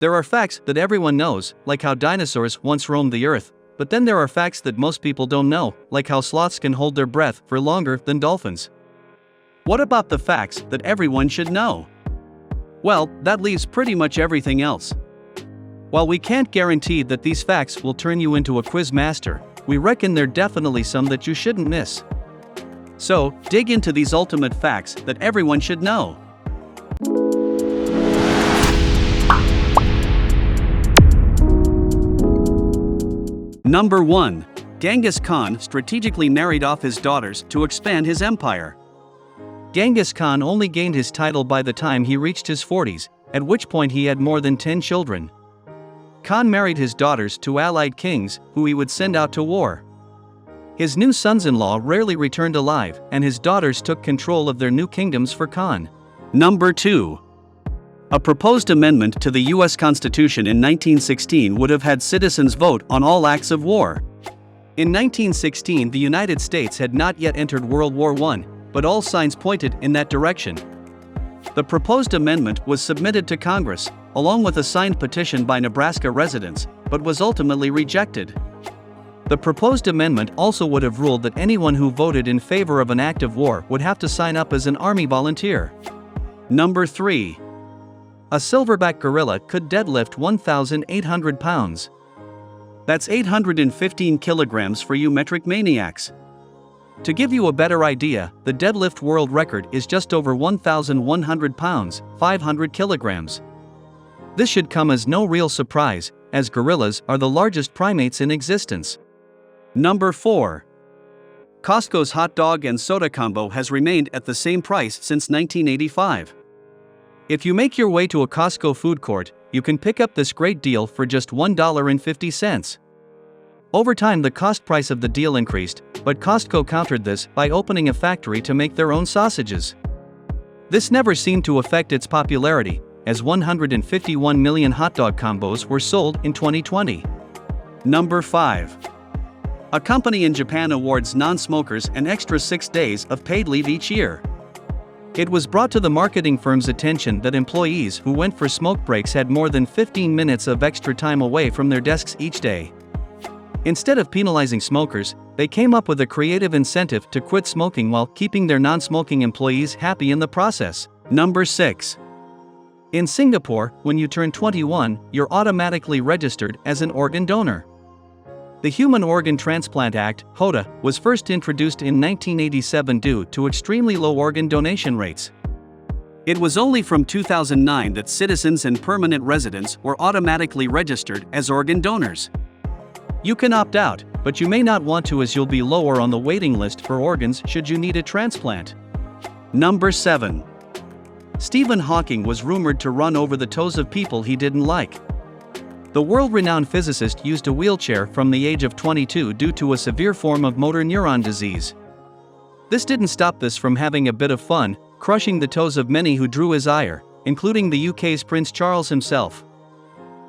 There are facts that everyone knows, like how dinosaurs once roamed the earth, but then there are facts that most people don't know, like how sloths can hold their breath for longer than dolphins. What about the facts that everyone should know? Well, that leaves pretty much everything else. While we can't guarantee that these facts will turn you into a quiz master, we reckon there are definitely some that you shouldn't miss. So, dig into these ultimate facts that everyone should know. Number 1. Genghis Khan strategically married off his daughters to expand his empire. Genghis Khan only gained his title by the time he reached his 40s, at which point he had more than 10 children. Khan married his daughters to allied kings, who he would send out to war. His new sons-in-law rarely returned alive, and his daughters took control of their new kingdoms for Khan. Number 2. A proposed amendment to the U.S. Constitution in 1916 would have had citizens vote on all acts of war. In 1916, the United States had not yet entered World War I, but all signs pointed in that direction. The proposed amendment was submitted to Congress, along with a signed petition by Nebraska residents, but was ultimately rejected. The proposed amendment also would have ruled that anyone who voted in favor of an act of war would have to sign up as an army volunteer. Number 3. A silverback gorilla could deadlift 1,800 pounds. That's 815 kilograms for you metric maniacs. To give you a better idea, the deadlift world record is just over 1,100 pounds, 500 kilograms. This should come as no real surprise, as gorillas are the largest primates in existence. Number 4. Costco's hot dog and soda combo has remained at the same price since 1985. If you make your way to a Costco food court, you can pick up this great deal for just $1.50. Over time, the cost price of the deal increased, but Costco countered this by opening a factory to make their own sausages. This never seemed to affect its popularity, as 151 million hot dog combos were sold in 2020. Number 5. A company in Japan awards non-smokers an extra 6 days of paid leave each year. It was brought to the marketing firm's attention that employees who went for smoke breaks had more than 15 minutes of extra time away from their desks each day. Instead of penalizing smokers, they came up with a creative incentive to quit smoking while keeping their non-smoking employees happy in the process. Number 6. In Singapore, when you turn 21, you're automatically registered as an organ donor. The Human Organ Transplant Act, HOTA, was first introduced in 1987 due to extremely low organ donation rates. It was only from 2009 that citizens and permanent residents were automatically registered as organ donors. You can opt out, but you may not want to, as you'll be lower on the waiting list for organs should you need a transplant. Number 7. Stephen Hawking was rumored to run over the toes of people he didn't like. The world-renowned physicist used a wheelchair from the age of 22 due to a severe form of motor neuron disease. This didn't stop this from having a bit of fun, crushing the toes of many who drew his ire, including the UK's Prince Charles himself.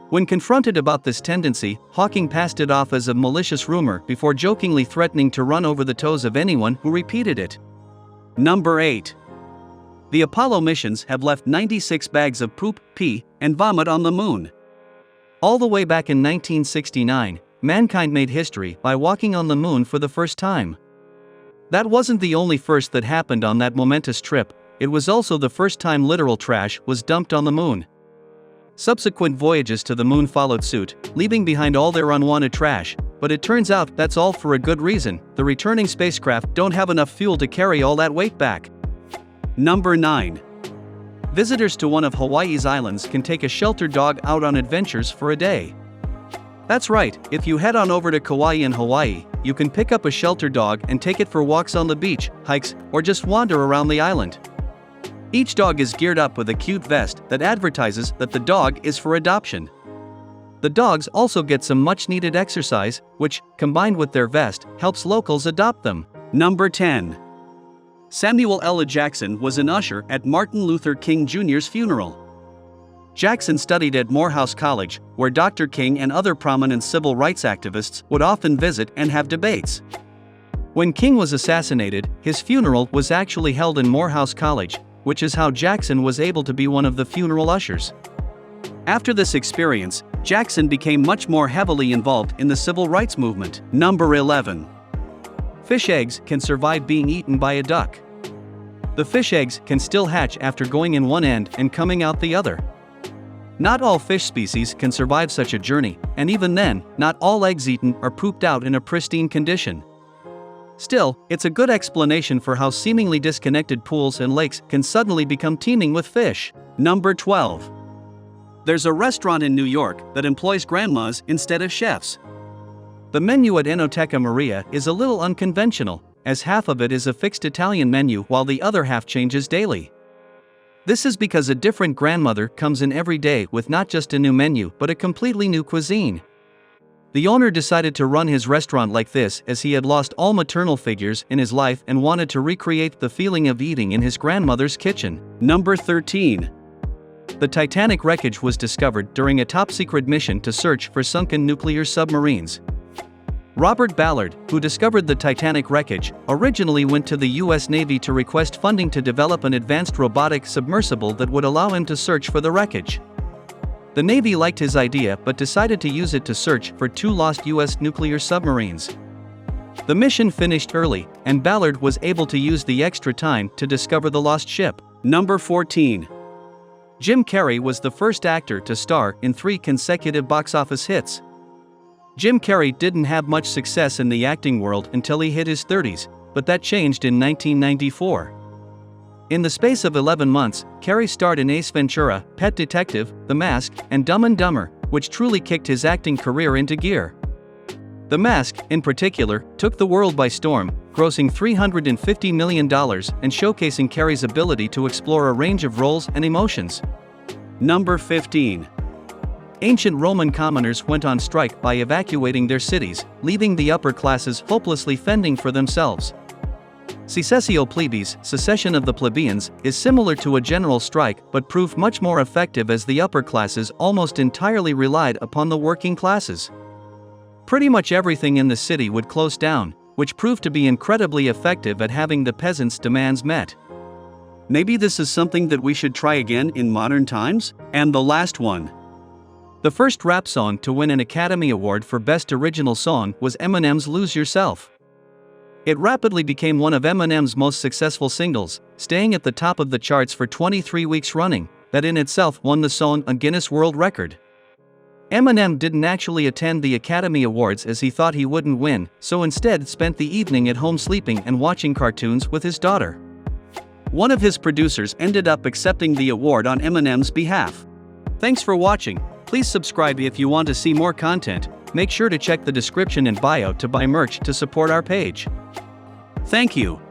When confronted about this tendency, Hawking passed it off as a malicious rumor before jokingly threatening to run over the toes of anyone who repeated it. Number 8. The Apollo missions have left 96 bags of poop, pee, and vomit on the moon. All the way back in 1969, mankind made history by walking on the moon for the first time. That wasn't the only first that happened on that momentous trip, it was also the first time literal trash was dumped on the moon. Subsequent voyages to the moon followed suit, leaving behind all their unwanted trash, but it turns out that's all for a good reason: the returning spacecraft don't have enough fuel to carry all that weight back. Number 9. Visitors to one of Hawaii's islands can take a sheltered dog out on adventures for a day. That's right, if you head on over to Kauai in Hawaii, you can pick up a sheltered dog and take it for walks on the beach, hikes, or just wander around the island. Each dog is geared up with a cute vest that advertises that the dog is for adoption. The dogs also get some much-needed exercise, which, combined with their vest, helps locals adopt them. Number 10. Samuel L. Jackson was an usher at Martin Luther King Jr.'s funeral. Jackson studied at Morehouse College, where Dr. King and other prominent civil rights activists would often visit and have debates. When King was assassinated, his funeral was actually held in Morehouse College, which is how Jackson was able to be one of the funeral ushers. After this experience, Jackson became much more heavily involved in the civil rights movement. Number 11. Fish eggs can survive being eaten by a duck. The fish eggs can still hatch after going in one end and coming out the other. Not all fish species can survive such a journey, and even then, not all eggs eaten are pooped out in a pristine condition. Still, it's a good explanation for how seemingly disconnected pools and lakes can suddenly become teeming with fish. Number 12. There's a restaurant in New York that employs grandmas instead of chefs. The menu at Enoteca Maria is a little unconventional, as half of it is a fixed Italian menu while the other half changes daily. This is because a different grandmother comes in every day with not just a new menu but a completely new cuisine. The owner decided to run his restaurant like this as he had lost all maternal figures in his life and wanted to recreate the feeling of eating in his grandmother's kitchen. Number 13. The Titanic wreckage was discovered during a top-secret mission to search for sunken nuclear submarines. Robert Ballard, who discovered the Titanic wreckage, originally went to the U.S. Navy to request funding to develop an advanced robotic submersible that would allow him to search for the wreckage. The Navy liked his idea but decided to use it to search for 2 lost U.S. nuclear submarines. The mission finished early, and Ballard was able to use the extra time to discover the lost ship. Number 14. Jim Carrey was the first actor to star in 3 consecutive box office hits. Jim Carrey didn't have much success in the acting world until he hit his 30s, but that changed in 1994. In the space of 11 months, Carrey starred in Ace Ventura, Pet Detective, The Mask, and Dumb and Dumber, which truly kicked his acting career into gear. The Mask, in particular, took the world by storm, grossing $350 million and showcasing Carrey's ability to explore a range of roles and emotions. Number 15. Ancient Roman commoners went on strike by evacuating their cities, leaving the upper classes hopelessly fending for themselves. Secessio plebis, secession of the plebeians, is similar to a general strike but proved much more effective as the upper classes almost entirely relied upon the working classes. Pretty much everything in the city would close down, which proved to be incredibly effective at having the peasants' demands met. Maybe this is something that we should try again in modern times? And the last one. The first rap song to win an Academy Award for Best Original Song was Eminem's Lose Yourself. It rapidly became one of Eminem's most successful singles, staying at the top of the charts for 23 weeks running. That in itself won the song a Guinness World Record. Eminem didn't actually attend the Academy Awards as he thought he wouldn't win, so instead spent the evening at home sleeping and watching cartoons with his daughter. One of his producers ended up accepting the award on Eminem's behalf. Thanks for watching. Please subscribe if you want to see more content. Make sure to check the description and bio to buy merch to support our page. Thank you.